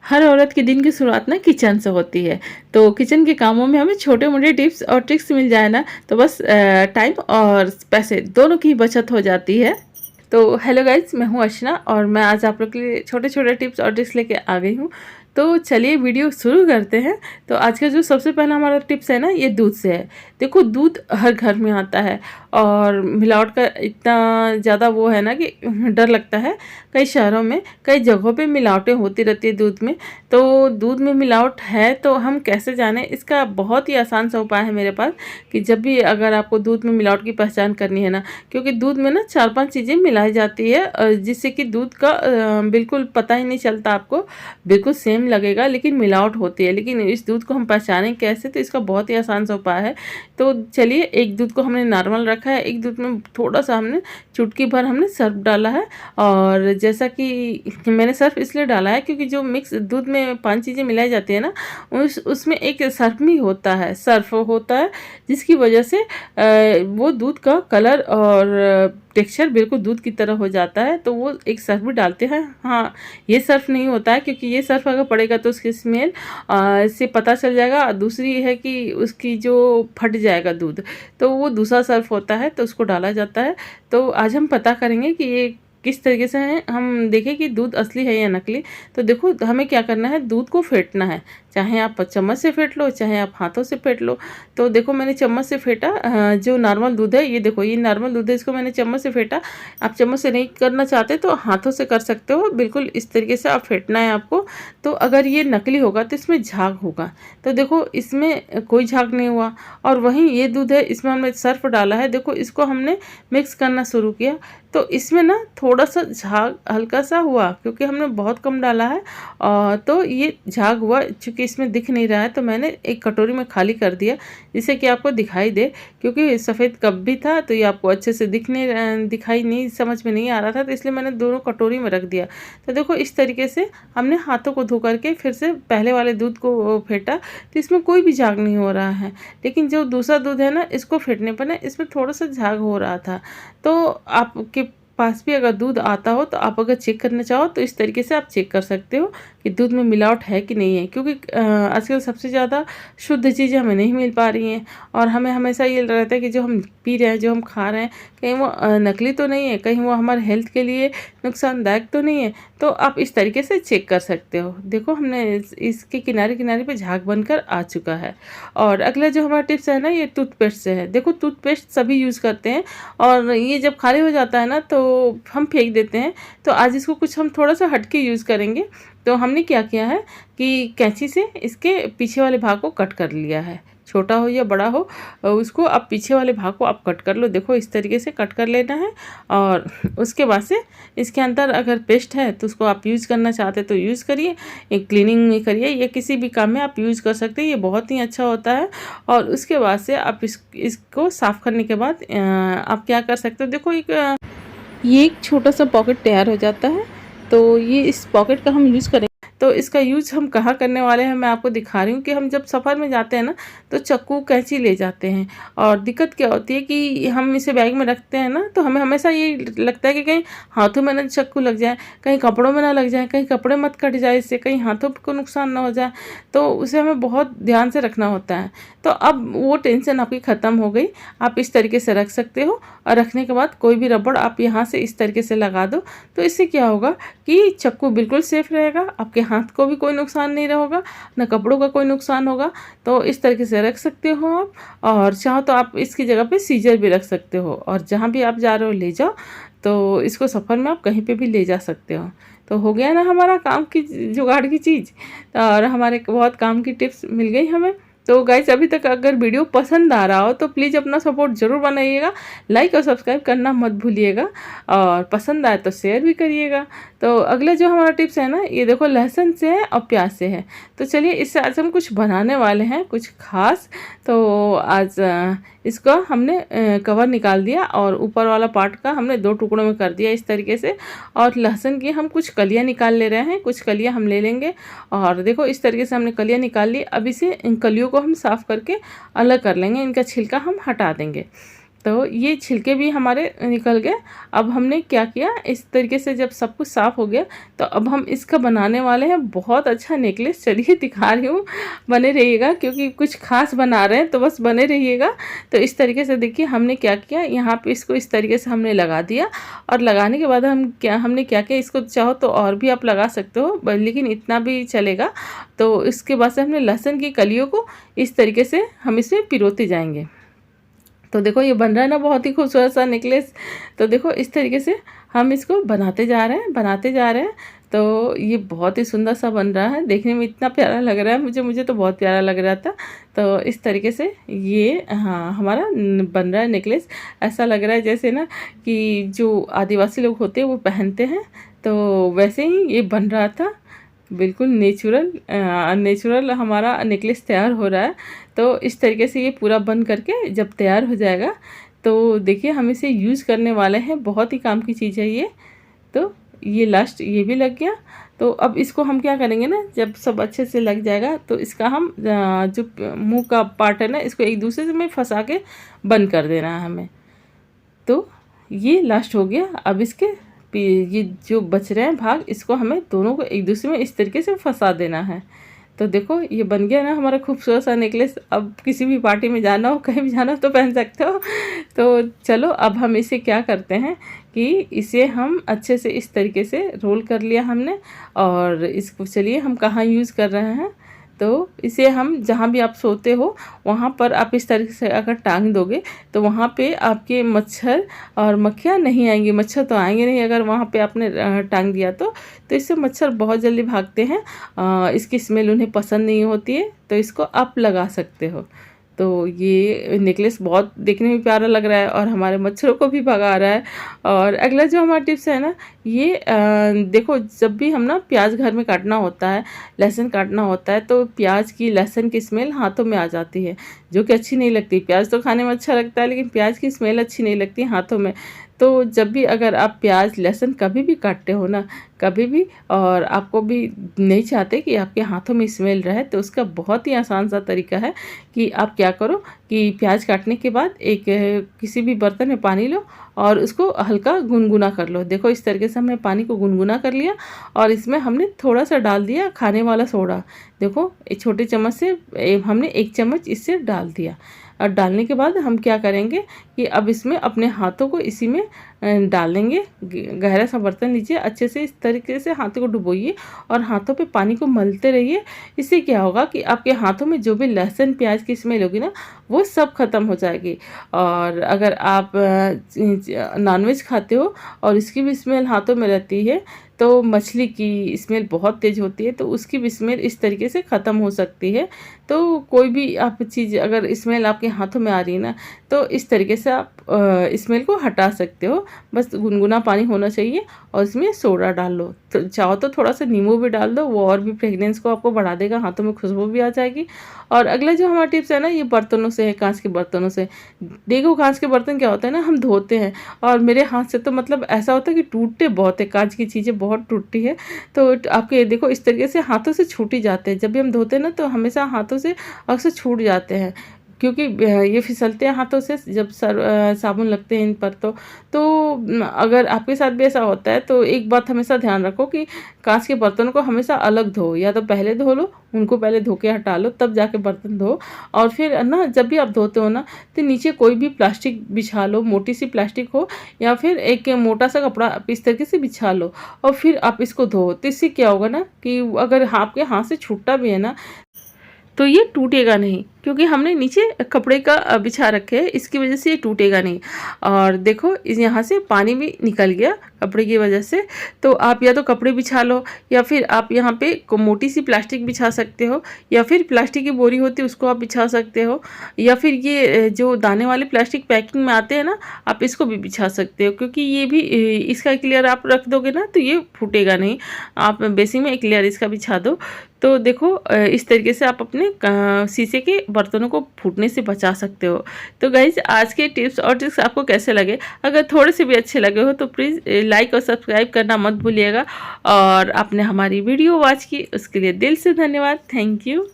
हर औरत के दिन की शुरुआत ना किचन से होती है। तो किचन के कामों में हमें छोटे-मोटे टिप्स और ट्रिक्स मिल जाए ना, तो बस टाइम और पैसे दोनों की बचत हो जाती है। तो हेलो गाइस, मैं हूँ अर्चना और मैं आज आप लोग के लिए छोटे-छोटे टिप्स और ट्रिक्स लेके आ गई हूँ। तो चलिए वीडियो शुरू करते हैं। तो आज का जो सबसे पहला हमारा टिप्स है ना, ये दूध से है। देखो, दूध हर घर में आता है और मिलावट का इतना ज़्यादा वो है ना कि डर लगता है। कई शहरों में कई जगहों पे मिलावटें होती रहती है दूध में। तो दूध में मिलावट है तो हम कैसे जानें? इसका बहुत ही आसान सा उपाय है मेरे पास कि जब भी अगर आपको दूध में मिलावट की पहचान करनी है ना, क्योंकि दूध में ना 4-5 चीज़ें मिलाई जाती है जिससे कि दूध का बिल्कुल पता ही नहीं चलता आपको, बिल्कुल सेम लगेगा लेकिन मिलावट होती है। लेकिन इस दूध को हम पहचानें कैसे? तो इसका बहुत ही आसान सा उपाय है। तो चलिए, एक दूध को हमने नॉर्मल रखा है, एक दूध में थोड़ा-सा हमने चुटकी भर हमने सर्फ़ डाला है। और जैसा कि मैंने सर्फ़ इसलिए डाला है क्योंकि जो मिक्स दूध में 5 चीज़ें मिलाई जाती है ना, उसमें एक सर्फ़ भी होता है, सर्फ़ होता है जिसकी वजह से वो दूध का कलर और टेक्सचर बिल्कुल दूध की तरह हो जाता है। तो वो एक सर्फ़ भी डालते हैं। हाँ, ये सर्फ़ नहीं होता है क्योंकि ये सर्फ़ अगर पड़ेगा तो उसकी स्मेल से पता चल जाएगा। दूसरी है कि उसकी जो फट जाएगा दूध, तो वो दूसरा सर्फ़ होता है, तो उसको डाला जाता है। तो आज हम पता करेंगे कि ये किस तरीके से है, हम देखें कि दूध असली है या नकली। तो देखो, हमें क्या करना है, दूध को फेंटना है। चाहे आप चम्मच से फेंट लो, चाहे आप हाथों से फेंट लो। तो देखो, मैंने चम्मच से फेंटा। जो नॉर्मल दूध है, ये देखो, ये नॉर्मल दूध है, इसको मैंने चम्मच से फेंटा। आप चम्मच से नहीं करना चाहते तो हाथों से कर सकते हो। बिल्कुल इस तरीके से आप फेंटना है आपको। तो अगर ये नकली होगा तो इसमें झाग होगा। तो देखो, इसमें कोई झाग नहीं हुआ। और वहीं ये दूध है, इसमें हमने सर्फ़ डाला है। देखो, इसको हमने मिक्स करना शुरू किया तो इसमें ना थोड़ा-सा झाग हल्का-सा हुआ क्योंकि हमने बहुत कम डाला है। तो ये झाग हुआ, चूँकि इसमें दिख नहीं रहा है तो मैंने एक कटोरी में खाली कर दिया जिससे कि आपको दिखाई दे। क्योंकि सफ़ेद कप भी था तो ये आपको अच्छे से दिखाई नहीं, समझ में नहीं आ रहा था, तो इसलिए मैंने दोनों कटोरी में रख दिया। तो देखो, इस तरीके से हमने हाथों को धो करके फिर से पहले वाले दूध को फेंटा तो इसमें कोई भी झाग नहीं हो रहा है। लेकिन जो दूसरा दूध है ना, इसको फेंटने पर ना इसमें थोड़ा-सा झाग हो रहा था। तो आपके पास भी अगर दूध आता हो तो आप अगर चेक करना चाहो तो इस तरीके से आप चेक कर सकते हो कि दूध में मिलावट है कि नहीं है। क्योंकि आजकल सबसे ज़्यादा शुद्ध चीज़ें हमें नहीं मिल पा रही हैं और हमें हमेशा ये रहता है कि जो हम पी रहे हैं, जो हम खा रहे हैं, कहीं वो नकली तो नहीं है, कहीं वो हमारे हेल्थ के लिए नुकसानदायक तो नहीं है। तो आप इस तरीके से चेक कर सकते हो। देखो, हमने इसके किनारे-किनारे पे झाग बनकर आ चुका है। और अगला जो हमारा टिप्स है ना, ये टूथपेस्ट से है। देखो, टूथपेस्ट सभी यूज़ करते हैं और ये जब खाली हो जाता है ना तो हम फेंक देते हैं। तो आज इसको कुछ हम थोड़ा-सा हट के यूज़ करेंगे। तो हमने क्या किया है कि कैंची से इसके पीछे वाले भाग को कट कर लिया है। छोटा हो या बड़ा हो, उसको आप पीछे वाले भाग को आप कट कर लो। देखो, इस तरीके से कट कर लेना है। और उसके बाद से इसके अंदर अगर पेस्ट है तो उसको आप यूज़ करना चाहते तो यूज़ करिए, एक क्लीनिंग में करिए या किसी भी काम में आप यूज़ कर सकते हैं। ये बहुत ही अच्छा होता है। और उसके बाद से आप इसको साफ़ करने के बाद आप क्या कर सकते हो, देखो, ये एक छोटा-सा पॉकेट तैयार हो जाता है। तो ये इस पॉकेट का हम यूज़ करेंगे। तो इसका यूज़ हम कहाँ करने वाले हैं, मैं आपको दिखा रही हूँ कि हम जब सफ़र में जाते हैं ना, तो चाकू कैंची ले जाते हैं। और दिक्कत क्या होती है कि हम इसे बैग में रखते हैं ना, तो हमें हमेशा ये लगता है कि कहीं हाथों में ना चाकू लग जाए, कहीं कपड़ों में ना लग जाए, कहीं कपड़े मत कट जाए, इससे कहीं हाथों को नुकसान ना हो जाए। तो उसे हमें बहुत ध्यान से रखना होता है। तो अब वो टेंशन आपकी ख़त्म हो गई। आप इस तरीके से रख सकते हो और रखने के बाद कोई भी रबड़ आप यहाँ से इस तरीके से लगा दो। तो इससे क्या होगा कि चाकू बिल्कुल सेफ़ रहेगा, आपके हाथ को भी कोई नुकसान नहीं होगा, ना कपड़ों का कोई नुकसान होगा। तो इस तरीके से रख सकते हो आप। और चाहो तो आप इसकी जगह पे सीजर भी रख सकते हो और जहाँ भी आप जा रहे हो ले जाओ। तो इसको सफ़र में आप कहीं पे भी ले जा सकते हो। तो हो गया ना हमारा काम की जुगाड़ की चीज़। और हमारे बहुत काम की टिप्स मिल गई हमें। तो गाइस, अभी तक अगर वीडियो पसंद आ रहा हो तो प्लीज़ अपना सपोर्ट ज़रूर बनाइएगा, लाइक और सब्सक्राइब करना मत भूलिएगा और पसंद आए तो शेयर भी करिएगा। तो अगला जो हमारा टिप्स है ना, ये देखो, लहसुन से है और प्याज से है। तो चलिए, इससे आज हम कुछ बनाने वाले हैं, कुछ खास। तो आज इसका हमने कवर निकाल दिया और ऊपर वाला पार्ट का हमने 2 टुकड़ों में कर दिया इस तरीके से। और लहसुन की हम कुछ कलियाँ निकाल ले रहे हैं, कुछ कलियाँ हम ले लेंगे। और देखो, इस तरीके से हमने कलियाँ निकाल ली। अब इसे इन कलियों को हम साफ़ करके अलग कर लेंगे, इनका छिलका हम हटा देंगे। तो ये छिलके भी हमारे निकल गए। अब हमने क्या किया, इस तरीके से जब सब कुछ साफ़ हो गया तो अब हम इसका बनाने वाले हैं बहुत अच्छा नेकलेस। चलिए दिखा रही हूँ, बने रहिएगा क्योंकि कुछ खास बना रहे हैं, तो बस बने रहिएगा। तो इस तरीके से देखिए हमने क्या किया, यहाँ पे इसको इस तरीके से हमने लगा दिया और लगाने के बाद हमने क्या किया, इसको चाहो तो और भी आप लगा सकते हो, लेकिन इतना भी चलेगा। तो इसके बाद से हमने लहसुन की कलियों को इस तरीके से हम इसमें पिरोते जाएंगे। तो देखो ये बन रहा है ना बहुत ही खूबसूरत सा नेकलेस। तो देखो इस तरीके से हम इसको बनाते जा रहे हैं, बनाते जा रहे हैं। तो ये बहुत ही सुंदर सा बन रहा है, देखने में इतना प्यारा लग रहा है, मुझे तो बहुत प्यारा लग रहा था। तो इस तरीके से ये हाँ हमारा बन रहा है नेकलेस। ऐसा लग रहा है जैसे ना कि जो आदिवासी लोग होते हैं वो पहनते हैं, तो वैसे ही ये बन रहा था। बिल्कुल नेचुरल हमारा नेकलेस तैयार हो रहा है। तो इस तरीके से ये पूरा बन करके जब तैयार हो जाएगा तो देखिए हम इसे यूज़ करने वाले हैं, बहुत ही काम की चीज़ है ये। तो ये लास्ट ये भी लग गया। तो अब इसको हम क्या करेंगे ना, जब सब अच्छे से लग जाएगा तो इसका हम जो मुंह का पार्ट है ना, इसको एक दूसरे में फंसा के बंद कर देना है हमें। तो ये लास्ट हो गया। अब इसके ये जो बच रहे हैं भाग, इसको हमें दोनों को एक दूसरे में इस तरीके से फंसा देना है। तो देखो ये बन गया ना हमारा खूबसूरत सा नेकलेस। अब किसी भी पार्टी में जाना हो, कहीं भी जाना हो तो पहन सकते हो। तो चलो अब हम इसे क्या करते हैं कि इसे हम अच्छे से इस तरीके से रोल कर लिया हमने, और इसको चलिए हम कहाँ यूज़ कर रहे हैं। तो इसे हम जहाँ भी आप सोते हो वहाँ पर आप इस तरीके से अगर टांग दोगे तो वहाँ पे आपके मच्छर और मक्खियाँ नहीं आएंगी। मच्छर तो आएंगे नहीं अगर वहाँ पे आपने टांग दिया तो इससे मच्छर बहुत जल्दी भागते हैं। इसकी स्मेल उन्हें पसंद नहीं होती है, तो इसको आप लगा सकते हो। तो ये नेकलेस बहुत देखने में प्यारा लग रहा है और हमारे मच्छरों को भी भगा रहा है। और अगला जो हमारा टिप्स है ना, ये देखो जब भी हम ना प्याज घर में काटना होता है, लहसुन काटना होता है, तो प्याज की लहसुन की स्मेल हाथों में आ जाती है, जो कि अच्छी नहीं लगती। प्याज तो खाने में अच्छा लगता है, लेकिन प्याज की स्मेल अच्छी नहीं लगती हाथों में। तो जब भी अगर आप प्याज लहसुन कभी भी काटते हो ना, कभी भी, और आपको भी नहीं चाहते कि आपके हाथों में स्मेल रहे, तो उसका बहुत ही आसान सा तरीका है कि आप क्या करो कि प्याज काटने के बाद एक किसी भी बर्तन में पानी लो और उसको हल्का गुनगुना कर लो। देखो इस तरीके से हमने पानी को गुनगुना कर लिया और इसमें हमने थोड़ा सा डाल दिया खाने वाला सोडा। देखो एक छोटे चम्मच से हमने 1 चम्मच इससे डाल दिया। और डालने के बाद हम क्या करेंगे कि अब इसमें अपने हाथों को इसी में डाल देंगे। गहरा सा बर्तन लीजिए, अच्छे से इस तरीके से हाथों को डुबोइए और हाथों पे पानी को मलते रहिए। इससे क्या होगा कि आपके हाथों में जो भी लहसुन प्याज की स्मेल होगी ना, वो सब खत्म हो जाएगी। और अगर आप नॉनवेज खाते हो और इसकी भी स्मेल हाथों में रहती है, तो मछली की स्मेल बहुत तेज़ होती है, तो उसकी भी स्मेल इस तरीके से ख़त्म हो सकती है। तो कोई भी आप चीज़ अगर स्मेल आपके हाथों में आ रही है ना, तो इस तरीके से आप स्मेल को हटा सकते हो। बस गुनगुना पानी होना चाहिए और इसमें सोडा डाल लो। तो चाहो तो थोड़ा सा नींबू भी डाल दो, वो और भी फ्रेगनेंस को आपको बढ़ा देगा, हाथों में खुशबू भी आ जाएगी। और अगला जो हमारा टिप्स है ना, ये बर्तनों से है, कांच के बर्तनों से। देखो कांच के बर्तन क्या होता है ना, हम धोते हैं और मेरे हाथ से तो मतलब ऐसा होता है कि टूटते बहुत है, कांच की चीज़ें बहुत टूटती है। तो आपके देखो इस तरीके से हाथों से छूट ही जाते हैं। जब भी हम धोते हैं ना, तो हमेशा हाथों से अक्सर छूट जाते हैं, क्योंकि ये फिसलते हैं हाथों से जब साबुन लगते हैं इन पर। तो अगर आपके साथ भी ऐसा होता है तो एक बात हमेशा ध्यान रखो कि कांच के बर्तनों को हमेशा अलग धो, या तो पहले धो लो, उनको पहले धो के हटा लो, तब जाके बर्तन धो। और फिर ना जब भी आप धोते हो ना, तो नीचे कोई भी प्लास्टिक बिछा लो, मोटी सी प्लास्टिक हो या फिर एक मोटा सा कपड़ा आप इस तरीके से बिछा लो और फिर आप इसको धो। तो इससे क्या होगा ना कि अगर आपके हाथ से छूटता भी है ना, तो ये टूटेगा नहीं, क्योंकि हमने नीचे कपड़े का बिछा रखे है, इसकी वजह से ये टूटेगा नहीं। और देखो इस यहाँ से पानी भी निकल गया कपड़े की वजह से। तो आप या तो कपड़े बिछा लो, या फिर आप यहाँ पे मोटी सी प्लास्टिक बिछा सकते हो, या फिर प्लास्टिक की बोरी होती है उसको आप बिछा सकते हो, या फिर ये जो दाने वाले प्लास्टिक पैकिंग में आते हैं ना, आप इसको भी बिछा सकते हो। क्योंकि ये भी इसका एक लेयर आप रख दोगे ना, तो ये फूटेगा नहीं। आप बेसिन में एक लेयर इसका बिछा दो। तो देखो इस तरीके से आप अपने शीशे के बर्तनों को फूटने से बचा सकते हो। तो गाइज आज के टिप्स और ट्रिक्स आपको कैसे लगे? अगर थोड़े से भी अच्छे लगे हो तो प्लीज़ लाइक और सब्सक्राइब करना मत भूलिएगा। और आपने हमारी वीडियो वॉच की उसके लिए दिल से धन्यवाद। Thank you.